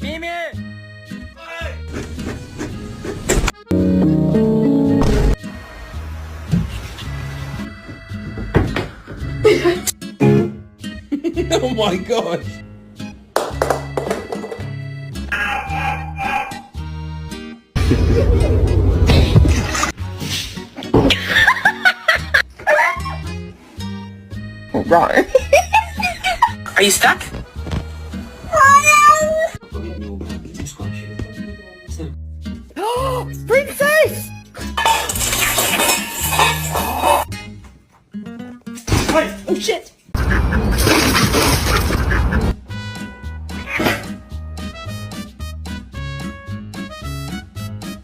Mimi! Oh my gosh. Right. Are you stuck? Princess! Oh shit!